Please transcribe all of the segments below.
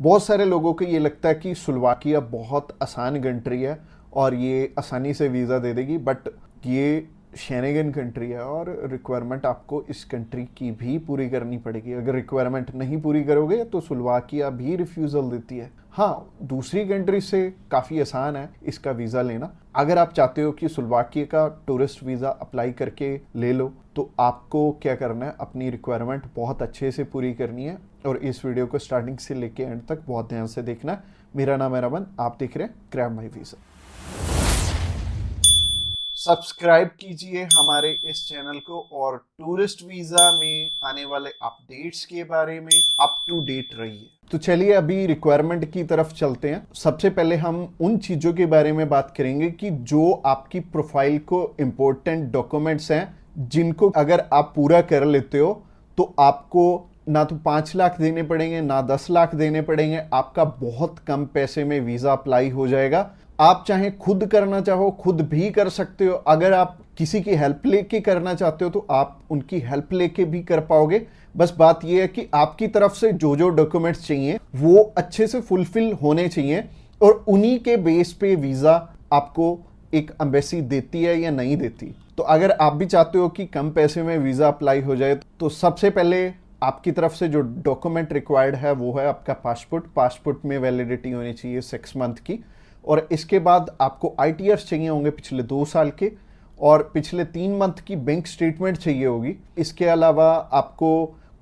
बहुत सारे लोगों को ये लगता है कि स्लोवाकिया बहुत आसान कंट्री है और ये आसानी से वीज़ा दे देगी, बट ये शेनेगन कंट्री है और रिक्वायरमेंट आपको इस कंट्री की भी पूरी करनी पड़ेगी। अगर रिक्वायरमेंट नहीं पूरी करोगे तो स्लोवाकिया भी रिफ्यूज़ल देती है। हाँ, दूसरी कंट्री से काफ़ी आसान है इसका वीज़ा लेना। अगर आप चाहते हो कि स्लोवाकिया का टूरिस्ट वीज़ा अप्लाई करके ले लो तो आपको क्या करना है, अपनी रिक्वायरमेंट बहुत अच्छे से पूरी करनी है और इस वीडियो को स्टार्टिंग से लेके एंड तक बहुत ध्यान से देखना है। मेरा नाम है रमन, आप देख रहे हैं ग्रैब माई वीज़ा। सब्सक्राइब कीजिए हमारे इस चैनल को और टूरिस्ट वीज़ा में आने वाले अपडेट्स के बारे में अप टू डेट रहिए। तो चलिए अभी रिक्वायरमेंट की तरफ चलते हैं। सबसे पहले हम उन चीज़ों के बारे में बात करेंगे कि जो आपकी प्रोफाइल को इम्पोर्टेंट डॉक्यूमेंट्स हैं, जिनको अगर आप पूरा कर लेते हो तो आपको ना तो 5 लाख देने पड़ेंगे ना 10 लाख देने पड़ेंगे। आपका बहुत कम पैसे में वीज़ा अप्लाई हो जाएगा। आप चाहे खुद करना चाहो खुद भी कर सकते हो। अगर आप किसी की हेल्प लेके करना चाहते हो तो आप उनकी हेल्प लेके भी कर पाओगे। बस बात यह है कि आपकी तरफ से जो जो डॉक्यूमेंट्स चाहिए वो अच्छे से फुलफिल होने चाहिए और उन्हीं के बेस पे वीज़ा आपको एक एम्बेसी देती है या नहीं देती। तो अगर आप भी चाहते हो कि कम पैसे में वीज़ा अप्लाई हो जाए तो सबसे पहले आपकी तरफ से जो डॉक्यूमेंट रिक्वायर्ड है वो है आपका पासपोर्ट में वैलिडिटी होनी चाहिए 6 मंथ की। और इसके बाद आपको ITRs चाहिए होंगे पिछले 2 साल के और पिछले 3 मंथ की बैंक स्टेटमेंट चाहिए होगी। इसके अलावा आपको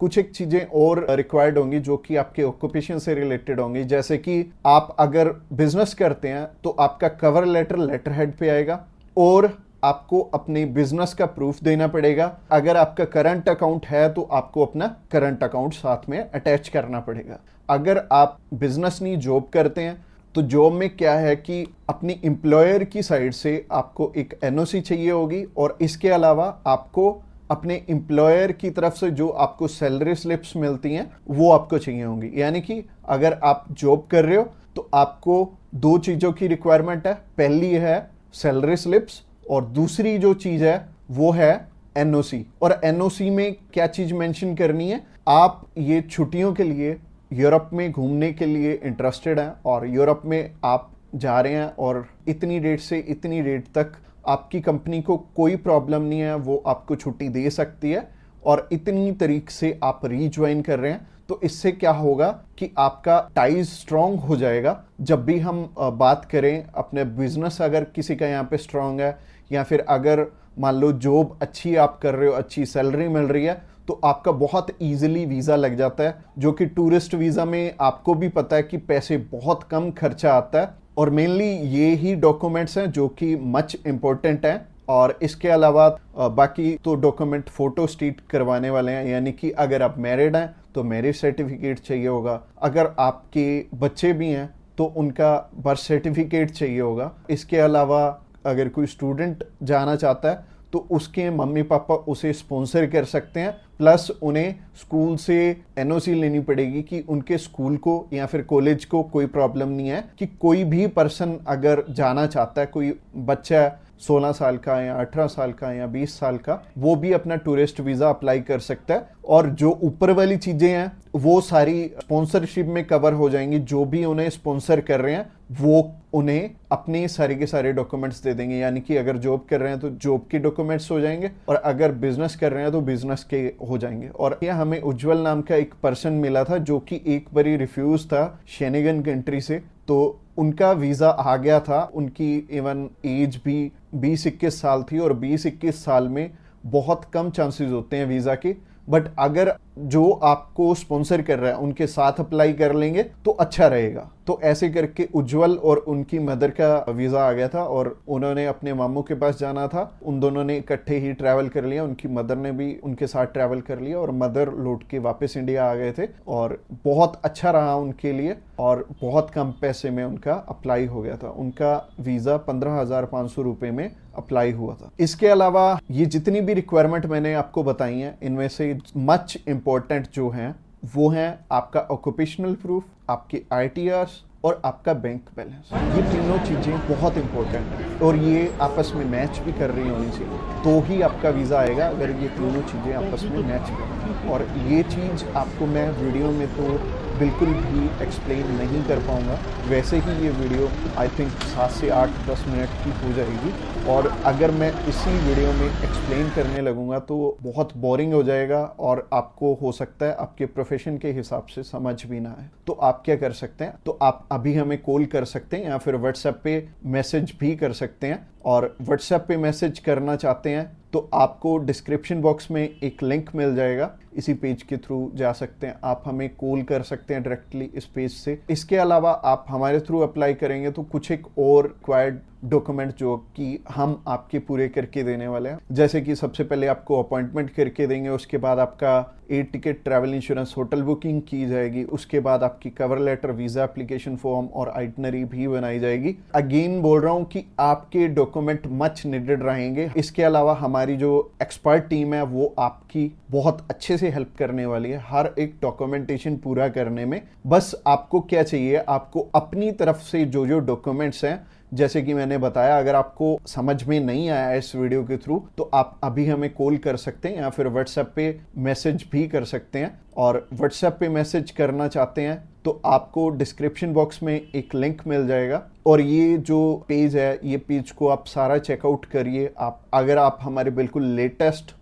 कुछ एक चीज़ें और रिक्वायर्ड होंगी जो कि आपके ऑक्यूपेशन से रिलेटेड होंगी। जैसे कि आप अगर बिजनेस करते हैं तो आपका कवर लेटर हेड पे आएगा और आपको अपने बिजनेस का प्रूफ देना पड़ेगा। अगर आपका करंट अकाउंट है तो आपको अपना करंट अकाउंट साथ में अटैच करना पड़ेगा। अगर आप बिजनेस नहीं जॉब करते हैं तो जॉब में क्या है कि अपनी एम्प्लॉयर की साइड से आपको एक NOC चाहिए होगी और इसके अलावा आपको अपने एम्प्लॉयर की तरफ से जो आपको सैलरी स्लिप्स मिलती हैं वो आपको चाहिए होंगी। यानी कि अगर आप जॉब कर रहे हो तो आपको 2 चीज़ों की रिक्वायरमेंट है। पहली है सैलरी स्लिप्स और दूसरी जो चीज़ है वो है NOC। और NOC में क्या चीज़ मेंशन करनी है, आप ये छुट्टियों के लिए यूरोप में घूमने के लिए इंटरेस्टेड हैं और यूरोप में आप जा रहे हैं और इतनी डेट से इतनी डेट तक आपकी कंपनी को कोई प्रॉब्लम नहीं है, वो आपको छुट्टी दे सकती है और इतनी तारीख से आप रीज्वाइन कर रहे हैं। तो इससे क्या होगा कि आपका टाइज स्ट्रॉन्ग हो जाएगा। जब भी हम बात करें अपने बिजनेस, अगर किसी का यहाँ पे स्ट्रॉन्ग है या फिर अगर मान लो जॉब अच्छी आप कर रहे हो, अच्छी सैलरी मिल रही है, तो आपका बहुत इजीली वीज़ा लग जाता है। जो कि टूरिस्ट वीज़ा में आपको भी पता है कि पैसे बहुत कम खर्चा आता है और मेनली ये ही डॉक्यूमेंट्स हैं जो कि मच इम्पोर्टेंट हैं। और इसके अलावा बाकी तो डॉक्यूमेंट फोटो स्टेट करवाने वाले हैं। यानी कि अगर आप मैरिड हैं तो मैरिज सर्टिफिकेट चाहिए होगा, अगर आपके बच्चे भी हैं तो उनका बर्थ सर्टिफिकेट चाहिए होगा। इसके अलावा अगर कोई स्टूडेंट जाना चाहता है तो उसके मम्मी पापा उसे स्पॉन्सर कर सकते हैं, प्लस उन्हें स्कूल से NOC लेनी पड़ेगी कि उनके स्कूल को या फिर कॉलेज को कोई प्रॉब्लम नहीं है कि कोई भी पर्सन अगर जाना चाहता है, कोई बच्चा 16 साल का या 18 साल का या 20 साल का, वो भी अपना टूरिस्ट वीज़ा अप्लाई कर सकता है। और जो ऊपर वाली चीज़ें हैं वो सारी स्पॉन्सरशिप में कवर हो जाएंगी। जो भी उन्हें स्पॉन्सर कर रहे हैं वो उन्हें अपने सारे के सारे डॉक्यूमेंट्स दे देंगे। यानी कि अगर जॉब कर रहे हैं तो जॉब के डॉक्यूमेंट्स हो जाएंगे और अगर बिजनेस कर रहे हैं तो बिजनेस के हो जाएंगे। और यह हमें उज्जवल नाम का एक पर्सन मिला था जो कि एक बारी रिफ्यूज था शेनेगन कंट्री से, तो उनका वीज़ा आ गया था। उनकी इवन एज भी 20-21 साल थी और 20-21 साल में बहुत कम चांसेस होते हैं वीज़ा के। बट अगर जो आपको स्पॉन्सर कर रहा है उनके साथ अप्लाई कर लेंगे तो अच्छा रहेगा। तो ऐसे करके उज्जवल और उनकी मदर का वीज़ा आ गया था और उन्होंने अपने मामू के पास जाना था। उन दोनों ने इकट्ठे ही ट्रैवल कर लिया, उनकी मदर ने भी उनके साथ ट्रैवल कर लिया और मदर लौट के वापस इंडिया आ गए थे और बहुत अच्छा रहा उनके लिए और बहुत कम पैसे में उनका अप्लाई हो गया था। उनका वीज़ा 15,500 रुपये में अप्लाई हुआ था। इसके अलावा ये जितनी भी रिक्वायरमेंट मैंने आपको बताई हैं इनमें से मच इम्पोर्टेंट जो हैं वो हैं आपका ऑक्यूपेशनल प्रूफ, आपके ITRs और आपका बैंक बैलेंस। ये तीनों चीज़ें बहुत इंपॉर्टेंट हैं और ये आपस में मैच भी कर रही होनी चाहिए तो ही आपका वीज़ा आएगा, अगर ये तीनों चीज़ें आपस में मैच करें। और ये चीज़ आपको मैं वीडियो में तो बिल्कुल भी एक्सप्लेन नहीं कर पाऊँगा। वैसे ही ये वीडियो आई थिंक 7 से 8-10 मिनट की हो जाएगी, और अगर मैं इसी वीडियो में एक्सप्लेन करने लगूँगा तो बहुत बोरिंग हो जाएगा और आपको हो सकता है आपके प्रोफेशन के हिसाब से समझ भी ना आए। तो आप क्या कर सकते हैं, तो आप अभी हमें कॉल कर सकते हैं या फिर व्हाट्सएप पे मैसेज भी कर सकते हैं। और व्हाट्सएप पे मैसेज करना चाहते हैं तो आपको डिस्क्रिप्शन बॉक्स में एक लिंक मिल जाएगा, इसी पेज के थ्रू जा सकते हैं। आप हमें कॉल कर सकते हैं डायरेक्टली इस पेज से। इसके अलावा आप हमारे थ्रू अप्लाई करेंगे तो कुछ एक और रिक्वायर्ड डॉक्यूमेंट जो कि हम आपके पूरे करके देने वाले हैं, जैसे कि सबसे पहले आपको अपॉइंटमेंट करके देंगे, उसके बाद आपका air ticket, travel insurance, hotel booking की जाएगी, उसके बाद आपकी cover letter, visa application form और आइटनरी भी बनाई जाएगी। अगेन बोल रहा हूँ कि आपके डॉक्यूमेंट मच नीडेड रहेंगे। इसके अलावा हमारी जो एक्सपर्ट टीम है वो आपकी बहुत अच्छे से हेल्प करने वाली है हर एक डॉक्यूमेंटेशन पूरा करने में। बस आपको क्या चाहिए, आपको अपनी तरफ से जो जो डॉक्यूमेंट्स हैं, जैसे कि मैंने बताया, अगर आपको समझ में नहीं आया इस वीडियो के थ्रू तो आप अभी हमें कॉल कर सकते हैं या फिर व्हाट्सएप पे मैसेज भी कर सकते हैं। और व्हाट्सएप पे मैसेज करना चाहते हैं तो आपको डिस्क्रिप्शन बॉक्स में एक लिंक मिल जाएगा, और ये जो पेज है, ये पेज को आप सारा चेकआउट करिए। अगर आप हमारे बिल्कुल लेटेस्ट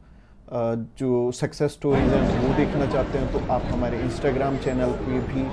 जो सक्सेस स्टोरीज हैं वो देखना चाहते हैं तो आप हमारे इंस्टाग्राम चैनल पे भी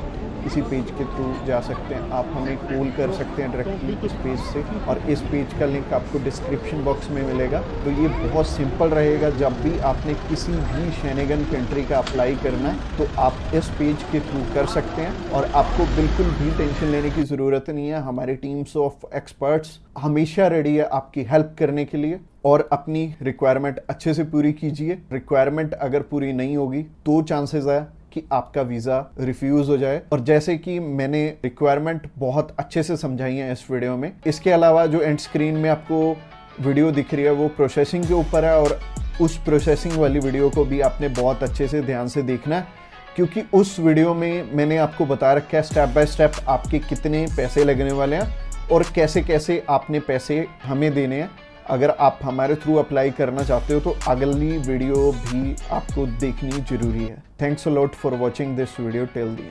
इसी पेज के थ्रू जा सकते हैं। आप हमें कॉल कर सकते हैं डायरेक्टली इस पेज से, और इस पेज का लिंक आपको डिस्क्रिप्शन बॉक्स में मिलेगा। तो ये बहुत सिंपल रहेगा। जब भी आपने किसी भी शेनेगन कंट्री का अप्लाई करना है तो आप इस पेज के थ्रू कर सकते हैं, और आपको बिल्कुल भी टेंशन लेने की ज़रूरत नहीं है। हमारी टीम्स ऑफ एक्सपर्ट्स हमेशा रेडी है आपकी हेल्प करने के लिए। और अपनी रिक्वायरमेंट अच्छे से पूरी कीजिए। रिक्वायरमेंट अगर पूरी नहीं होगी तो चांसेस है कि आपका वीज़ा रिफ्यूज़ हो जाए। और जैसे कि मैंने रिक्वायरमेंट बहुत अच्छे से समझाई है इस वीडियो में। इसके अलावा जो एंड स्क्रीन में आपको वीडियो दिख रही है वो प्रोसेसिंग के ऊपर है, और उस प्रोसेसिंग वाली वीडियो को भी आपने बहुत अच्छे से ध्यान से देखना है, क्योंकि उस वीडियो में मैंने आपको बता रखा है स्टेप बाय स्टेप आपके कितने पैसे लगने वाले हैं और कैसे कैसे आपने पैसे हमें देने हैं। अगर आप हमारे थ्रू अप्लाई करना चाहते हो तो अगली वीडियो भी आपको देखनी जरूरी है। Thanks a lot for watching this video till the end.